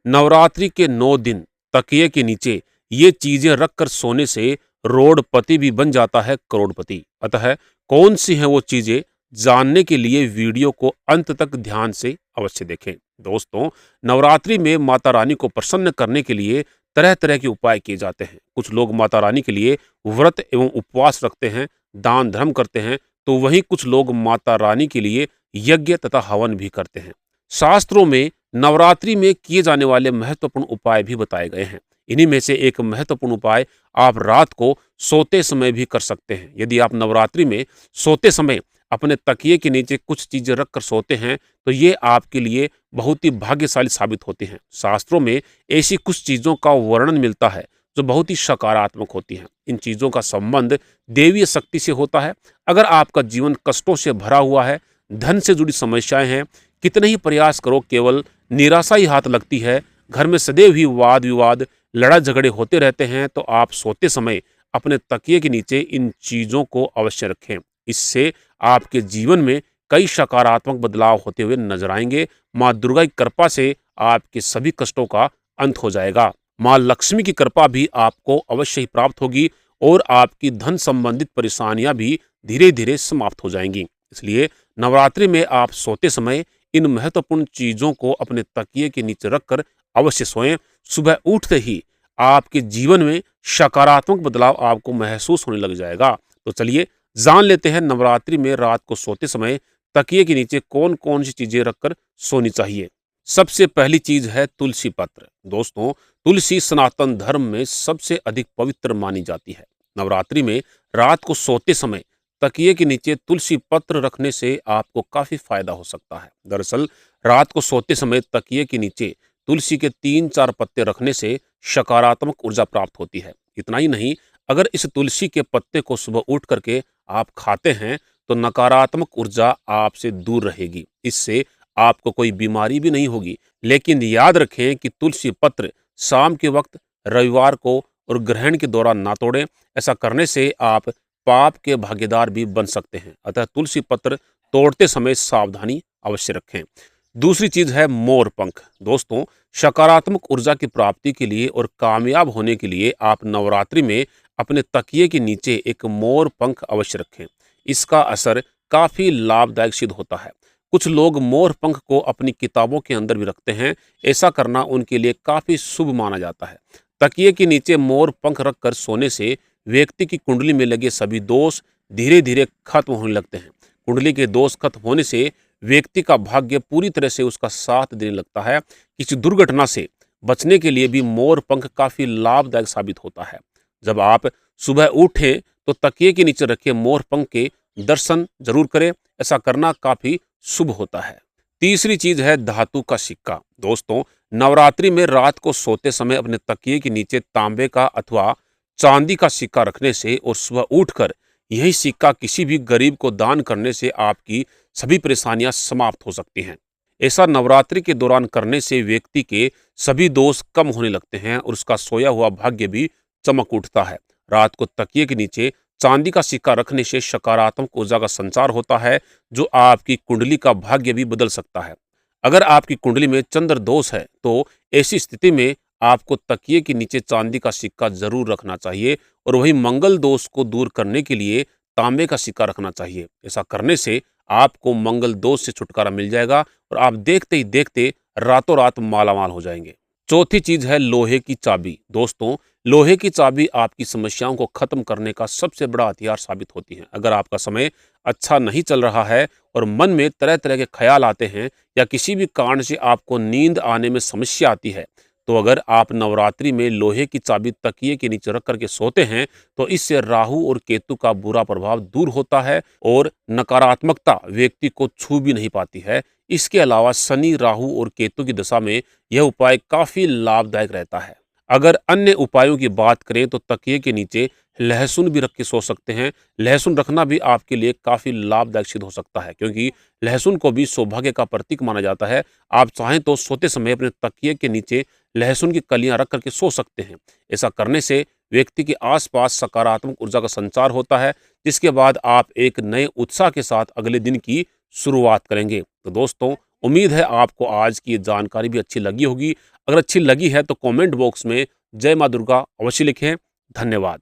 नवरात्रि के 9 दिन तकिए के नीचे ये चीजें रखकर सोने से रोडपति भी बन जाता है करोड़पति। अतः कौन सी हैं वो चीजें, जानने के लिए वीडियो को अंत तक ध्यान से अवश्य देखें। दोस्तों, नवरात्रि में माता रानी को प्रसन्न करने के लिए तरह तरह के उपाय किए जाते हैं। कुछ लोग माता रानी के लिए व्रत एवं उपवास रखते हैं, दान धर्म करते हैं, तो वहीं कुछ लोग माता रानी के लिए यज्ञ तथा हवन भी करते हैं। शास्त्रों में नवरात्रि में किए जाने वाले महत्वपूर्ण उपाय भी बताए गए हैं। इन्हीं में से एक महत्वपूर्ण उपाय आप रात को सोते समय भी कर सकते हैं। यदि आप नवरात्रि में सोते समय अपने तकिए के नीचे कुछ चीजें रखकर सोते हैं, तो ये आपके लिए बहुत ही भाग्यशाली साबित होती हैं। शास्त्रों में ऐसी कुछ चीजों का वर्णन मिलता है जो बहुत ही सकारात्मक होती हैं। इन चीजों का संबंध देवीय शक्ति से होता है। अगर आपका जीवन कष्टों से भरा हुआ है, धन से जुड़ी समस्याएं हैं, कितने ही प्रयास करो केवल निराशा ही हाथ लगती है, घर में सदैव ही वाद विवाद लड़ाई झगड़े होते रहते हैं, तो आप सोते समय अपने तकिए के नीचे इन चीजों को अवश्य रखें। इससे आपके जीवन में कई सकारात्मक बदलाव होते हुए नजर आएंगे। माँ दुर्गा की कृपा से आपके सभी कष्टों का अंत हो जाएगा। माँ लक्ष्मी की कृपा भी आपको अवश्य ही प्राप्त होगी और आपकी धन संबंधित परेशानियां भी धीरे धीरे समाप्त हो जाएंगी। इसलिए नवरात्रि में आप सोते समय इन महत्वपूर्ण चीजों को अपने तकिए के नीचे रखकर अवश्य सोएं। सुबह उठते ही आपके जीवन में सकारात्मक बदलाव आपको महसूस होने लग जाएगा। तो चलिए जान लेते हैं नवरात्रि में रात को सोते समय तकिए के नीचे कौन कौन सी चीजें रखकर सोनी चाहिए। सबसे पहली चीज है तुलसी पत्र। दोस्तों, तुलसी सनातन धर्म में सबसे अधिक पवित्र मानी जाती है। नवरात्रि में रात को सोते समय तकिए के नीचे तुलसी पत्र रखने से आपको काफी फायदा हो सकता है। दरअसल रात को सोते समय तकिए के नीचे तुलसी के 3-4 पत्ते रखने से सकारात्मक ऊर्जा प्राप्त होती है। इतना ही नहीं, अगर इस तुलसी के पत्ते को सुबह उठ करके आप खाते हैं, तो नकारात्मक ऊर्जा आपसे दूर रहेगी। इससे आपको कोई बीमारी भी नहीं होगी। लेकिन याद रखें कि तुलसी पत्र शाम के वक्त, रविवार को और ग्रहण के दौरान ना तोड़ें। ऐसा करने से आप पाप के भागीदार भी बन सकते हैं। अतः तुलसी पत्र तोड़ते समय सावधानी अवश्य रखें। दूसरी चीज है मोर पंख। दोस्तों, सकारात्मक ऊर्जा की प्राप्ति के लिए और कामयाब होने के लिए आप नवरात्रि में अपने तकिए के नीचे एक मोर पंख अवश्य रखें। इसका असर काफी लाभदायक सिद्ध होता है। कुछ लोग मोर पंख को अपनी किताबों के अंदर भी रखते हैं। ऐसा करना उनके लिए काफी शुभ माना जाता है। तकिए के नीचे मोर पंख रखकर सोने से व्यक्ति की कुंडली में लगे सभी दोष धीरे धीरे खत्म होने लगते हैं। कुंडली के दोष खत्म होने से व्यक्ति का भाग्य पूरी तरह से उसका साथ देने लगता है। किसी दुर्घटना से बचने के लिए भी मोर पंख काफी लाभदायक साबित होता है। जब आप सुबह उठें तो तकिए के नीचे रखे मोर पंख के दर्शन जरूर करें। ऐसा करना काफी शुभ होता है। तीसरी चीज है धातु का सिक्का। दोस्तों, नवरात्रि में रात को सोते समय अपने तकिए के नीचे तांबे का अथवा चांदी का सिक्का रखने से और सुबह उठकर यही सिक्का किसी भी गरीब को दान करने से आपकी सभी परेशानियां समाप्त हो सकती हैं। ऐसा नवरात्रि के दौरान करने से व्यक्ति के सभी दोष कम होने लगते हैं और उसका सोया हुआ भाग्य भी चमक उठता है। रात को तकिए के नीचे चांदी का सिक्का रखने से सकारात्मक ऊर्जा का संचार होता है, जो आपकी कुंडली का भाग्य भी बदल सकता है। अगर आपकी कुंडली में चंद्र दोष है, तो ऐसी स्थिति में आपको तकिए के नीचे चांदी का सिक्का जरूर रखना चाहिए और वही मंगल दोष को दूर करने के लिए तांबे का सिक्का रखना चाहिए। ऐसा करने से आपको मंगल दोष से छुटकारा मिल जाएगा और आप देखते ही देखते रातों रात मालामाल हो जाएंगे। चौथी चीज है लोहे की चाबी। दोस्तों, लोहे की चाबी आपकी समस्याओं को खत्म करने का सबसे बड़ा हथियार साबित होती है। अगर आपका समय अच्छा नहीं चल रहा है और मन में तरह तरह के ख्याल आते हैं या किसी भी कारण से आपको नींद आने में समस्या आती है, तो अगर आप नवरात्रि में लोहे की चाबी तकिए के नीचे रख करके सोते हैं, तो इससे राहु और केतु का बुरा प्रभाव दूर होता है और नकारात्मकता व्यक्ति को छू भी नहीं पाती है। इसके अलावा शनि, राहु और केतु की दशा में यह उपाय काफी लाभदायक रहता है। अगर अन्य उपायों की बात करें तो तकिए के नीचे लहसुन भी रख के सो सकते हैं। लहसुन रखना भी आपके लिए काफी लाभदायक सिद्ध हो सकता है, क्योंकि लहसुन को भी सौभाग्य का प्रतीक माना जाता है। आप चाहें तो सोते समय अपने तकिए के नीचे लहसुन की कलियां रख करके सो सकते हैं। ऐसा करने से व्यक्ति के आसपास सकारात्मक ऊर्जा का संचार होता है, जिसके बाद आप एक नए उत्साह के साथ अगले दिन की शुरुआत करेंगे। तो दोस्तों, उम्मीद है आपको आज की ये जानकारी भी अच्छी लगी होगी। अगर अच्छी लगी है तो कमेंट बॉक्स में जय माँ दुर्गा अवश्य लिखें। धन्यवाद।